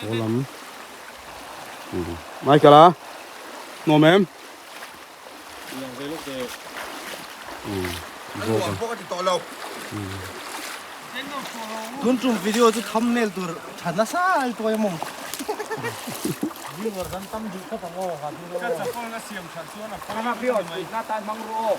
Ủa lắm. Mai cả lá. Nôm em. Tuần trung video chứ thumbnail tur chana sa tôi mong. Đi vào dân tâm đi các thằng ngô hả? Các thằng con nó xiêm sản xuất là Các thằng biểu chỉ nát tan măng rô.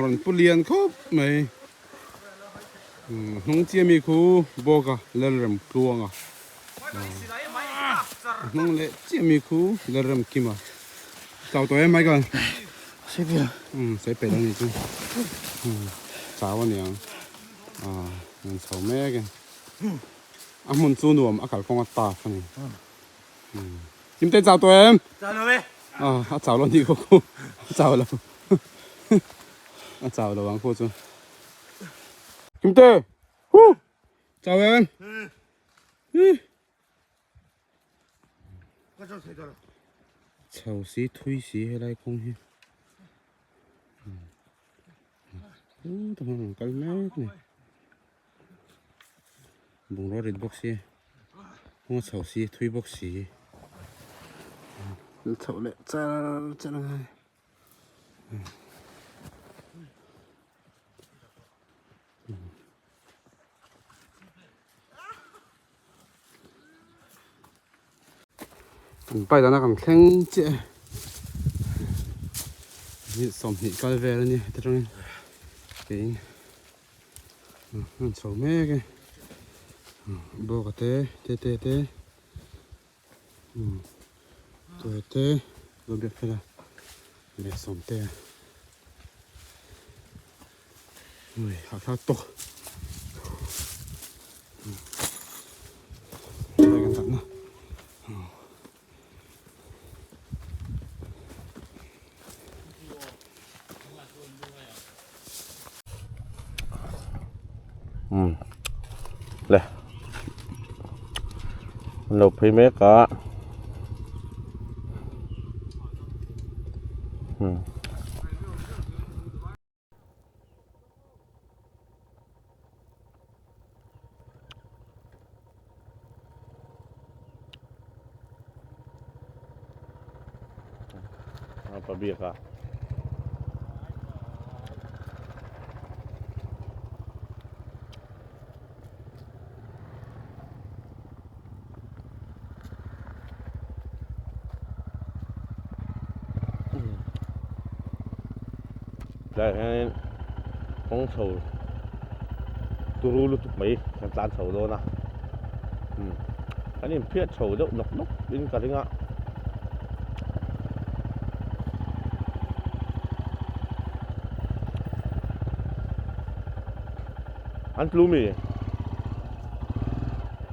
Rồi pulian khóc mày. Nông chia mi khu bò cả lợn cuồng à. Nông lệ chia mi khu lợn kim à. Chào tụi em mấy con. Sẽ biết. Sẽ phải làm gì chứ. Chào anh em. Mình chào mẹ kìa. Muốn chú nuông cả con ta phân. Kim tê chào tụi em. Chào nó về. Chào luôn đi cô. Chào luôn. Chào đâu anh cô chú. Kim tê. Chào em. Chào xí thui xí hay lại không hi. Thằng cái mét này. Bùng nó đến bốc xí. Không có chào xí thui bốc xí. Chậu lệ cha này. Bây giờ nó còn khen chị. Như xóm nhị coi về rồi nhỉ, thế trong cái sầu mẹ cái bò cái thế tôi thế rồi biết phải là để xóm thế ui hạt to đây cái thằng nào đây lục thì mấy có apa biar kah đây con sầu turu lu tụt mấy làm tan sầu rồi nè cái này phiết sầu đâu nọc đến cả đấy ngạ ăn plumi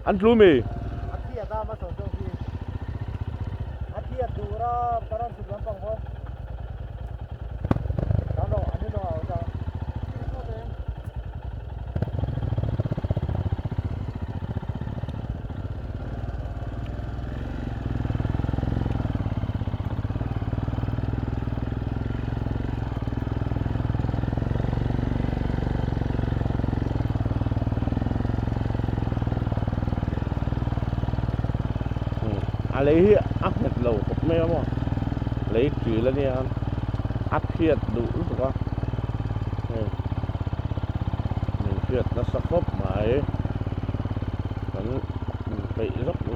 Hati ada masuk tu sih. Hati ada orang barang tu gampang kok. Kalau ada doa ada. lấy áp nhiệt lầu cục mê không lấy chữ lên đi áp nhiệt đủ được không mình nhiệt nó sắp khớp máy vẫn bị dốc này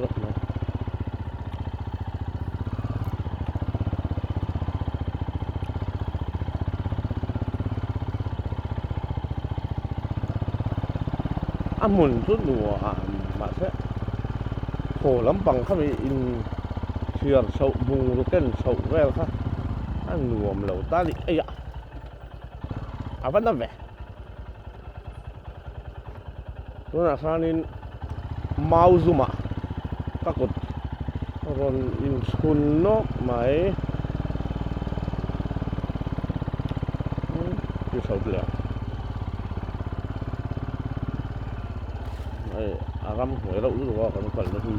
muốn chút nùa mà sẽ khổ lắm bằng các vị in thuyền sậu vùng rồi tên sậu về khác ăn nùa lẩu ta đi ấy ạ vẫn là vẻ tôi là sang nên mau zoom à các cột còn in sun nó máy cái sầu lửa này agam hồi lâu rồi còn còn nó hư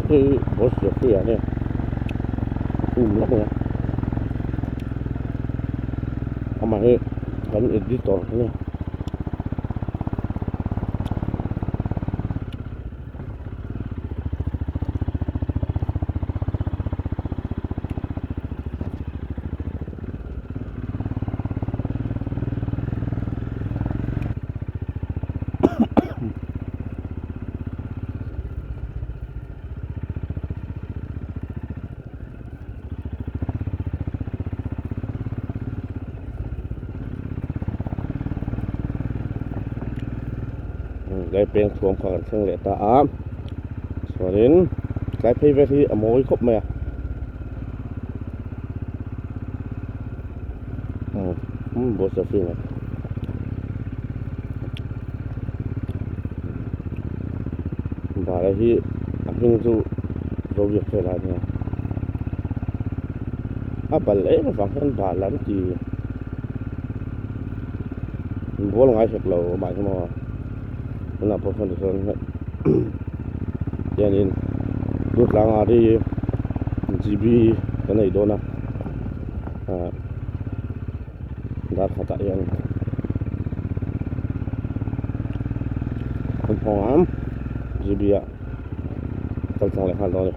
cái bớt được cái này lắm nha mà cái phần editor này đâyเป็นช่วงของเครื่องเล็กตาส่วนนี้ใช้พีเวทีอโมยครบไหมบอสฟิงบาร์ที่ฟิงจูโรบิเฟลาเนี่ยบาร์เล่ฟังกันบาร์ลันจีบัวลงไอเช็คเราหมายถึงว่าlà một phần thường cho nên rút lang đi GB cái này đâu nè đã khá tại anh không phòng ám GB ạ tăng tăng lại hẳn rồi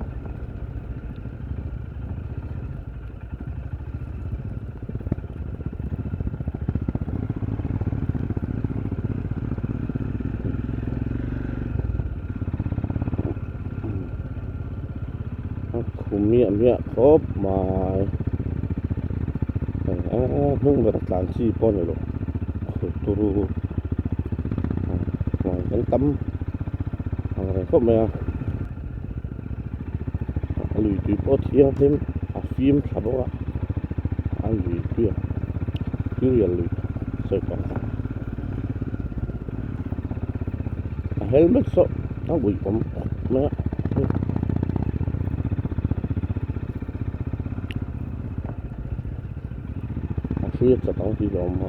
miệng khốp mà hương về đặt làm chi con này rồi tôi ngoài cái tấm này khốp mẹ lùi tùy có thiêng thêm phim sao đó anh lùi kia cứ liền lùi rồi còn helmet so nó bị bấm mẹ phía cho tao đi rồi mà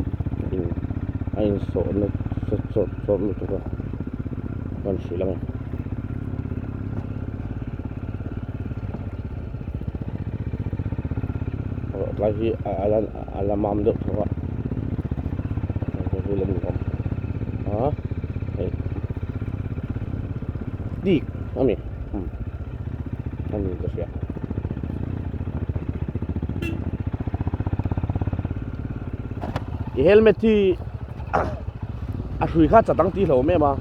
anh sợ nó sợ nó tụi con xí lắm lại khi làm được thôi cái làm được không đi anh mình có sẽ helmet thì shui khá chặt tăng tí lâu mẹ mà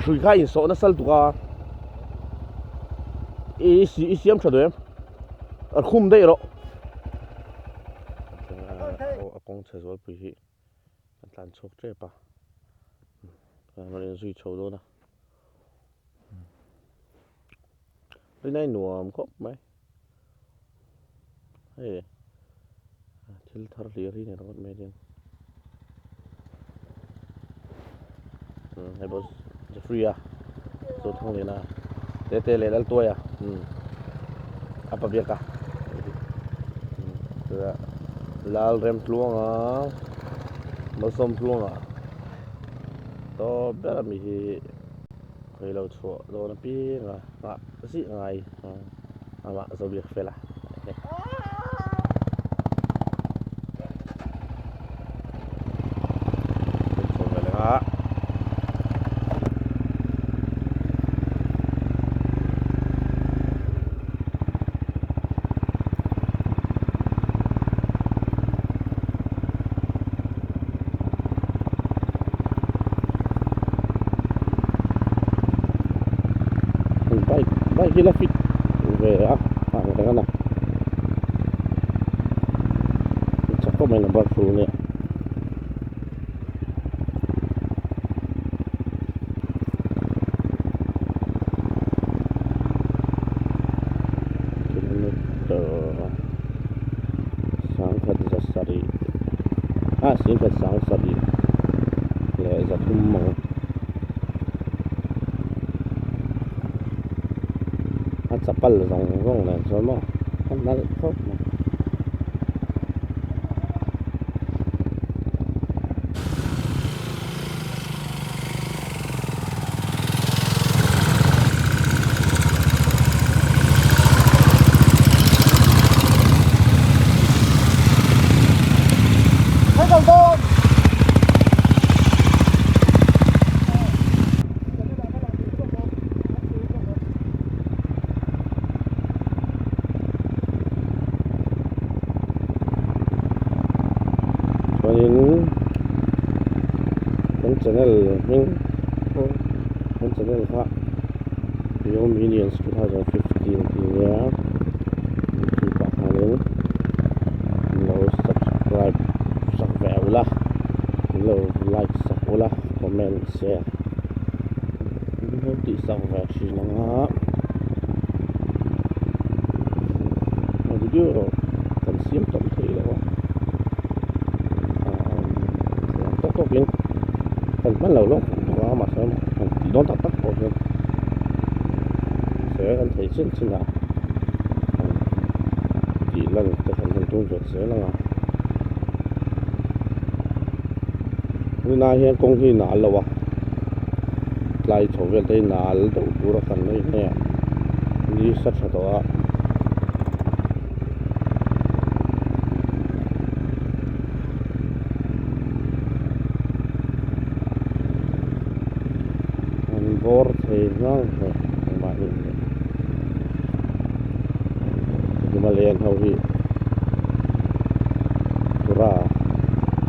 shui khá in số nó sal tua xem cho đấy ở khum đây rồi con chơi rồi bị gì tàn chốc chết pa nó lên duy châu luôn à bên này nuông khóc mấy hey til thar liari này nó mẹ điên hay boss Jeffrey so thong le na te le dal Tuaia apa bia ka lal rem tluanga masom tluanga to bera mi hi khoi lo chu do na pi nga si ngai ama so bia fela cái là fit về á cái này chắc có mình là bật phụ nè sáng thật rất sari xin thật sáng sari lẽ rất mong chapal rong này rồi mà không đã khóc mà Thấy không con? những channel khác Video Minions 2015 thì nhớ thì bạn hãy nhớ subscribe sắc vẹo là nhớ like sắc là comment share nhớ tí sắc vẹo chỉ là video cần xiêm tổng thể là tốt biến cần bắt đầu lúc đó mà sẽ chỉ đón tắt của mình sẽ cần thấy xin là chỉ lần cái phần tuôn ruột sẽ là như này hiện công ty nào là vậy lại chỗ về đây nào đâu cũng cần đấy nè đi sát sát đó bor thì nó mà nhưng mà liền hầu như ra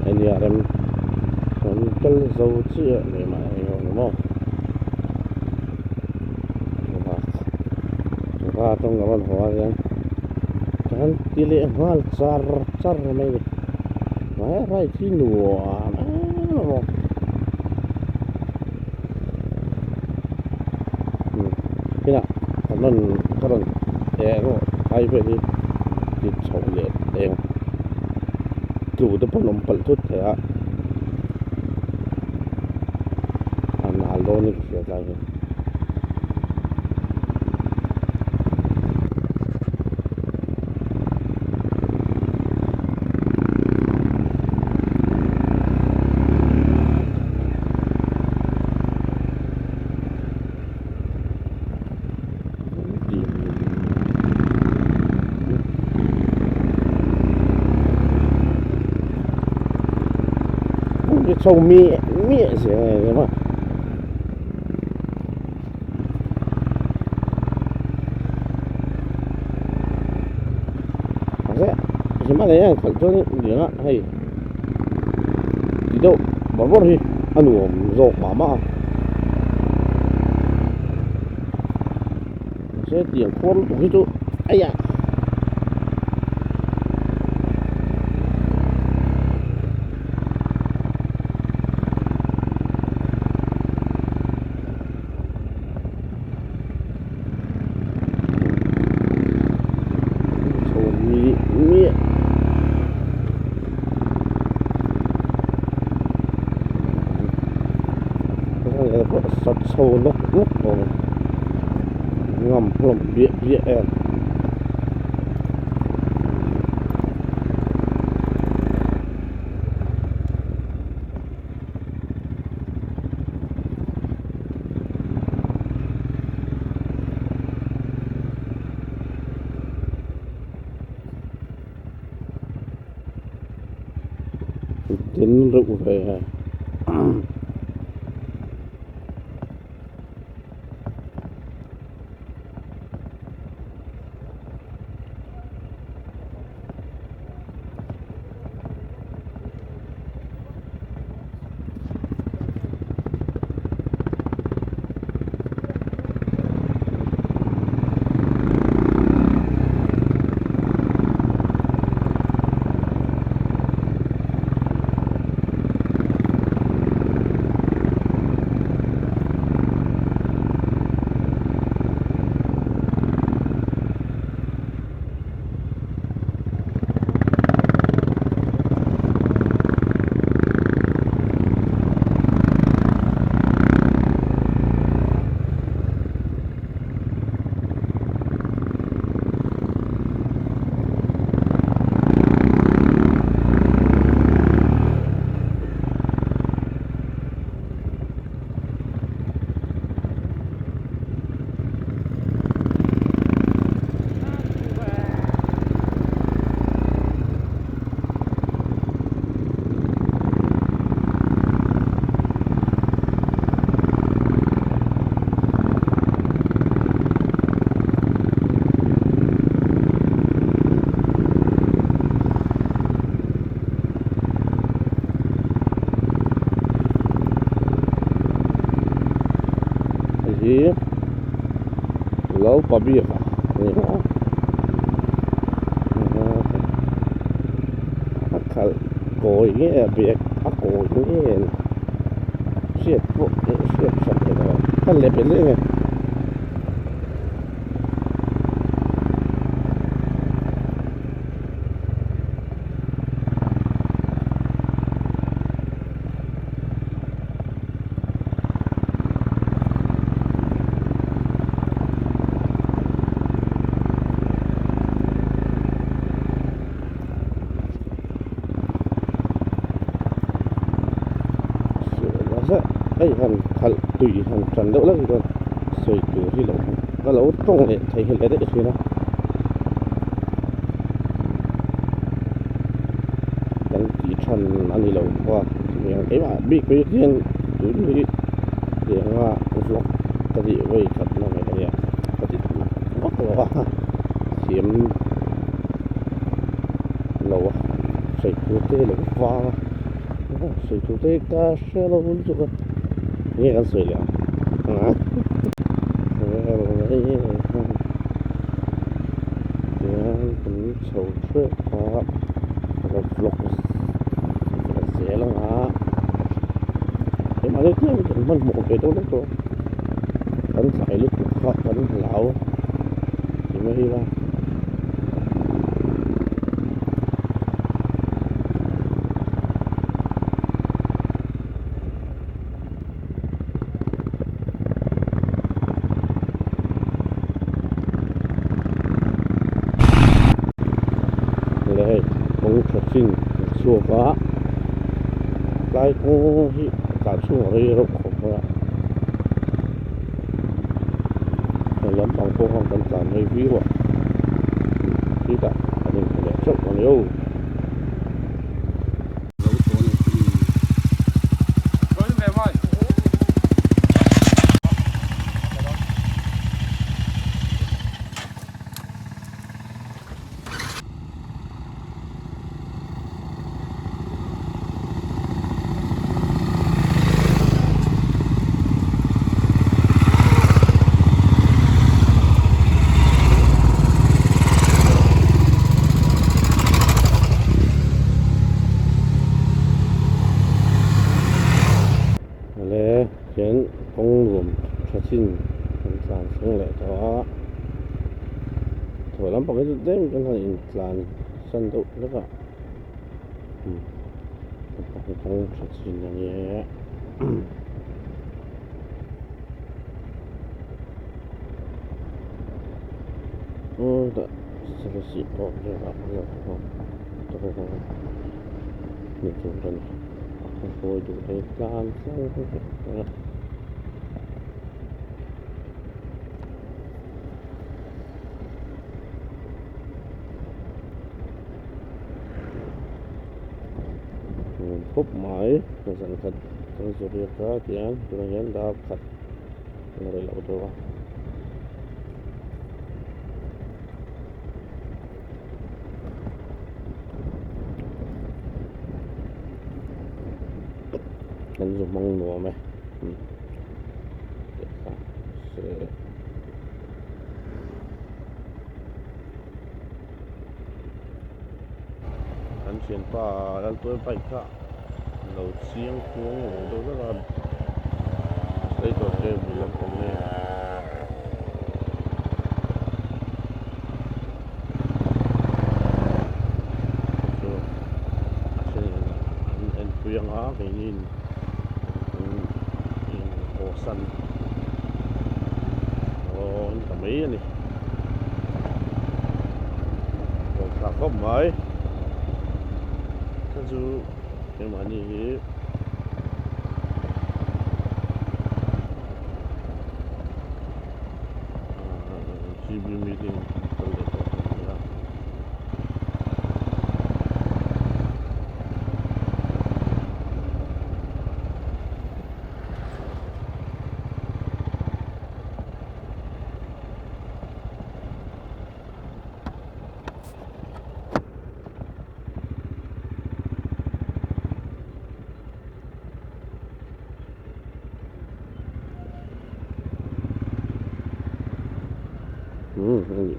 anh em còn cái dầu chia này mà đúng không ra trong cái văn hóa kan tili hal char mai mai rai thi nua mo cái nào mình cái đèn ai về thì chậu lệ đèn chủ được phần bẩn chút thế ạ nào luôn đi phía này cái sâu mía gì này mà thế chỉ mà này phải cho những á hay đi đâu bỏ vô đi ăn uống rồi mà sẽ tiền con tụi chú ấy à sọt sâu lúc rồi ngầm lồng bịa em đến rượu về thì lâu bà biết à này nó khá cối nghe việc cối nghe siết bộ siết sạch rồi khá lẹp bên đấy ấy hành tùy hành trần đỡ lắm rồi rồi từ khi lẩu cái lẩu trong này thấy hiện lại đấy thì nó cái chỉ trần anh đi lẩu qua thì cái mà bị cái riêng túi đi thì là vlog cái gì vậy thật là này cái gì cái gì mất rồi chiếm lẩu rồi cứ thế lẩu pha rồi cứ thế cá xe lẩu rồi nghe kan sủi liao hả cũng sầu trước họ rồi vlog sẽ là hả thế mà cái mình một cái đó đó vẫn phải lúc họ vẫn lão thì mới đi ra xin chùa có cái cũng cả chùa đây rất khổ quá lắm bằng cô không cần cảm thấy ví dụ khi cả mình phải để chốc còn yêu khiến công luồng cho xin làm sang lại đó thổi lắm bằng cái đấy cái này làm sân độ rất là công cho xin là nhé ôi đã sẽ xịt bỏ ra rồi không tôi không mình chụp rồi thôi chủ thấy lan sang khúc mãi là dần thật tôi sẽ được ra tiền tôi hiện đã khật là để lậu tôi anh dùng măng nùa mày anh chuyển qua đang tôi bay cả đầu xiên cuống tôi rất là đây còn chơi 15 con này anh khuyên á cái nhìn hồ xanh anh cả mấy này còn cà phê mới cái chú cái mà như GB meeting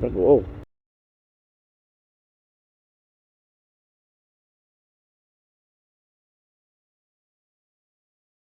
Rất gỗ